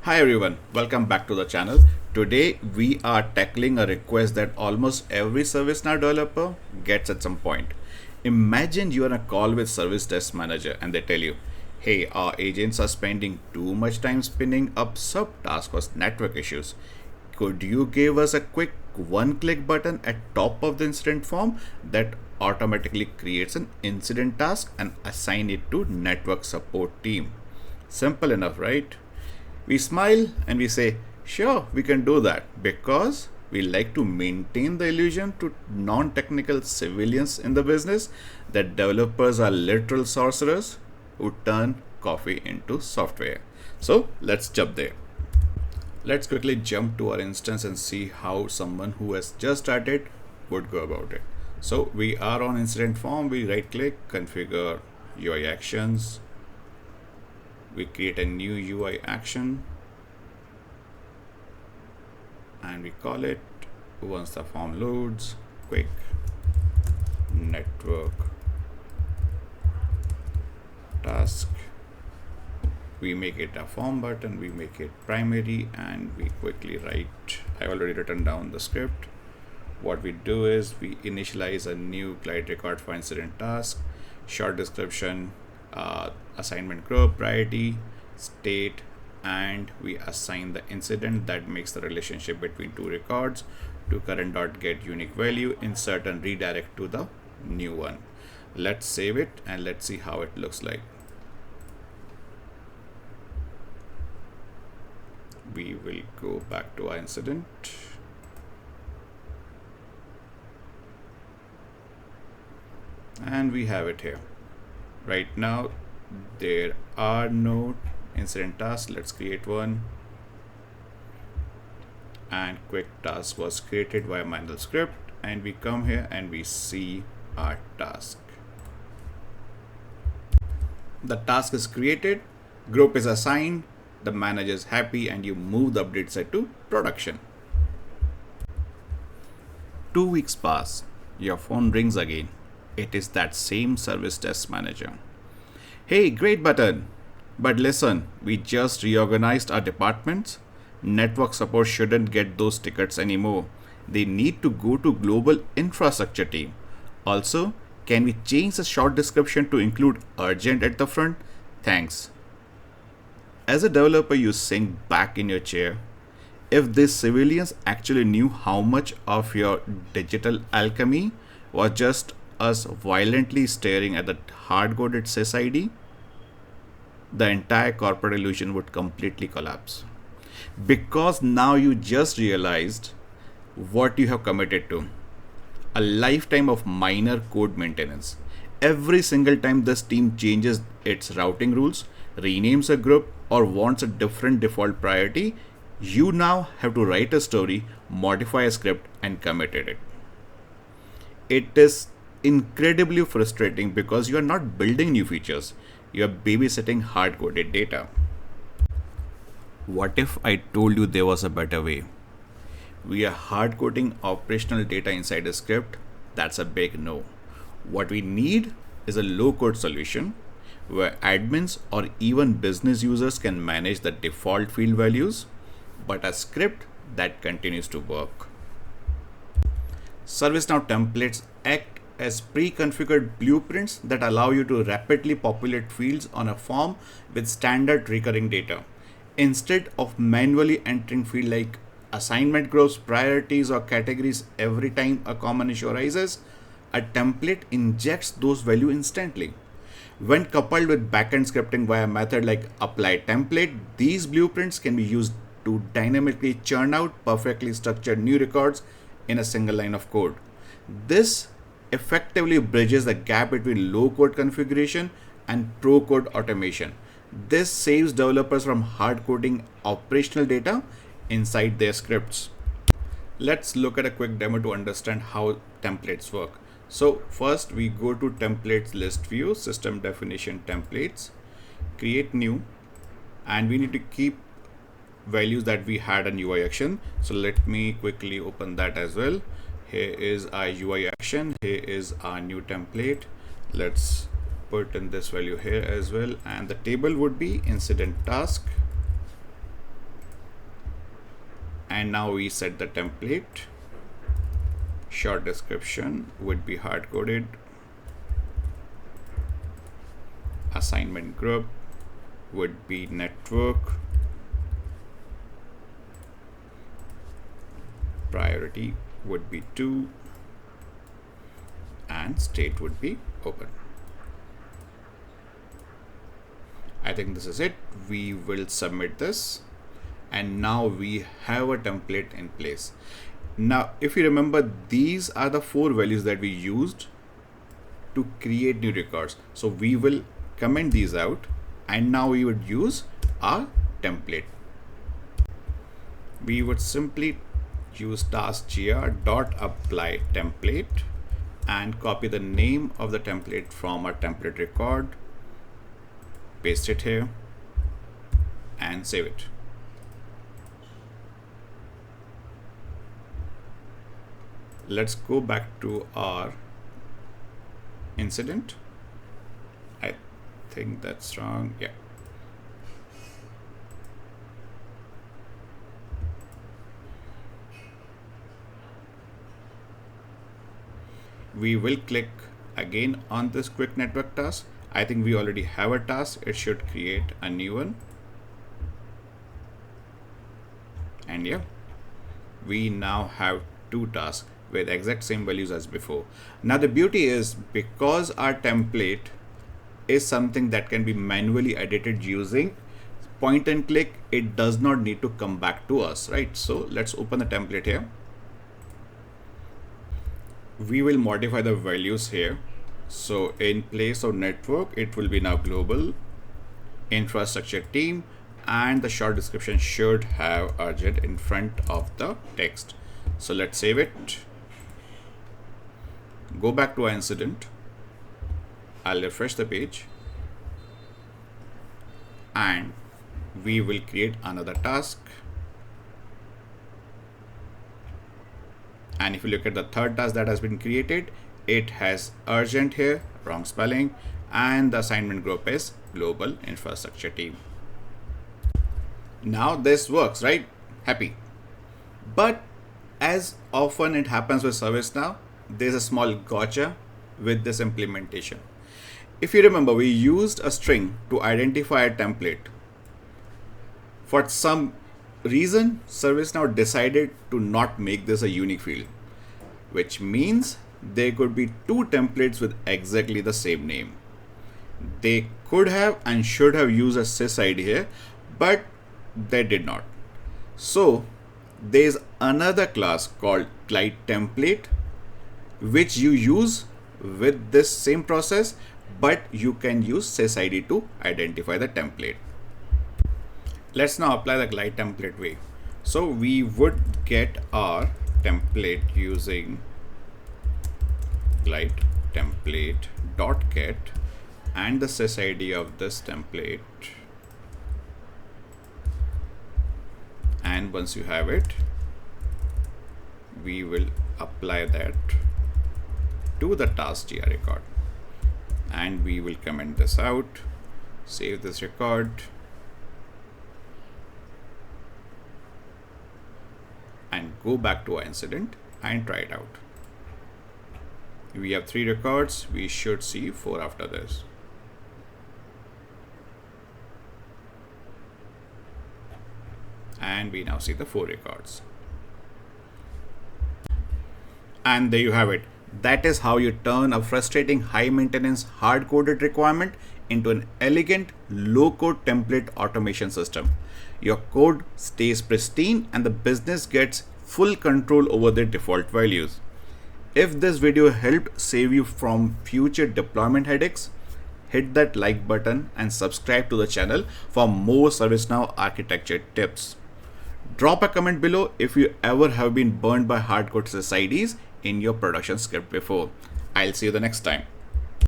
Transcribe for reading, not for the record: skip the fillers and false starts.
Hi everyone, welcome back to the channel. Today we are tackling a request that almost every ServiceNow developer gets at some point. Imagine you are on a call with Service Desk Manager and they tell you, hey, our agents are spending too much time spinning up subtasks for network issues. Could you give us a quick one-click button at top of the incident form that automatically creates an incident task and assign it to network support team? Simple enough, right? We smile and we say, sure, we can do that because we like to maintain the illusion to non-technical civilians in the business that developers are literal sorcerers who turn coffee into software. So let's jump there. Let's quickly jump to our instance and see how someone who has just started would go about it. So we are on incident form, we right click, configure UI actions. We create a new UI action and we call it, once the form loads, quick network task. We make it a form button, we make it primary, and we quickly write, I already written down the script. What we do is we initialize a new glide record for incident task, short description, assignment group, priority, state, and we assign the incident that makes the relationship between two records to current.get unique value, insert and redirect to the new one. Let's save it and let's see how it looks like. We will go back to our incident. And we have it here. Right now, there are no incident tasks. Let's create one. And quick task was created via manual script. And we come here and we see our task. The task is created, group is assigned, the manager is happy, and you move the update set to production. 2 weeks pass, your phone rings again. It is that same service desk manager. Hey, great button. But listen, we just reorganized our departments. Network support shouldn't get those tickets anymore. They need to go to global infrastructure team. Also, can we change the short description to include urgent at the front? Thanks. As a developer, you sink back in your chair. If these civilians actually knew how much of your digital alchemy was just us violently staring at the hard-coded SysID, the entire corporate illusion would completely collapse. Because now you just realized what you have committed to. A lifetime of minor code maintenance. Every single time this team changes its routing rules, renames a group, or wants a different default priority, you now have to write a story, modify a script, and commit it. It is incredibly frustrating because you are not building new features, you are babysitting hard-coded data. What if I told you there was a better way? We are hard-coding operational data inside a script. That's a big no. What we need is a low-code solution where admins or even business users can manage the default field values, but a script that continues to work. ServiceNow templates act as pre-configured blueprints that allow you to rapidly populate fields on a form with standard recurring data. Instead of manually entering fields like assignment groups, priorities, or categories every time a common issue arises, a template injects those values instantly. When coupled with backend scripting via a method like applyTemplate, these blueprints can be used to dynamically churn out perfectly structured new records in a single line of code. This effectively bridges the gap between low-code configuration and pro-code automation. This saves developers from hard-coding operational data inside their scripts. Let's look at a quick demo to understand how templates work. So first we go to templates list view, system definition templates, create new, and we need to keep values that we had in UI action. So let me quickly open that as well. Here is our UI action. Here is our new template. Let's put in this value here as well, and the table would be incident task And now we set the template. Short description would be hard coded. Assignment group would be network. Priority would be 2. And state would be open. I think this is it. We will submit this. And now we have a template in place. Now, if you remember, these are the 4 values that we used to create new records. So we will comment these out, and now we would use our template. We would simply use task.gr.applyTemplate and copy the name of the template from our template record, paste it here, and save it. Let's go back to our incident. I think that's wrong. Yeah. We will click again on this quick network task. I think we already have a task. It should create a new one. And yeah, we now have 2 tasks with exact same values as before. Now the beauty is, because our template is something that can be manually edited using point and click, it does not need to come back to us, right? So let's open the template here. We will modify the values here. So in place of network, it will be now global infrastructure team, and the short description should have urgent in front of the text. So let's save it. Go back to our incident. I'll refresh the page, and we will create another task. And if you look at the third task that has been created, it has urgent here, wrong spelling, and the assignment group is global infrastructure team. Now this works, right? Happy. But as often it happens with ServiceNow, there's a small gotcha with this implementation. If you remember, we used a string to identify a template. For some reason, ServiceNow decided to not make this a unique field, which means there could be 2 templates with exactly the same name. They could have and should have used a sysID here, but they did not. So there's another class called GlideTemplate, which you use with this same process, but you can use sysID to identify the template. Let's now apply the GlideTemplate way. So we would get our template using GlideTemplate.get and the sysID of this template. And once you have it, we will apply that to the task.gr record, and we will comment this out, save this record, and go back to our incident and try it out. We have 3 records. We should see 4 after this. And we now see the 4 records. And there you have it. That is how you turn a frustrating high maintenance hard coded requirement into an elegant low code template automation system. Your code stays pristine and the business gets full control over their default values. If this video helped save you from future deployment headaches, hit that like button and subscribe to the channel for more ServiceNow architecture tips. Drop a comment below if you ever have been burned by hardcode sysids in your production script before. I'll see you the next time.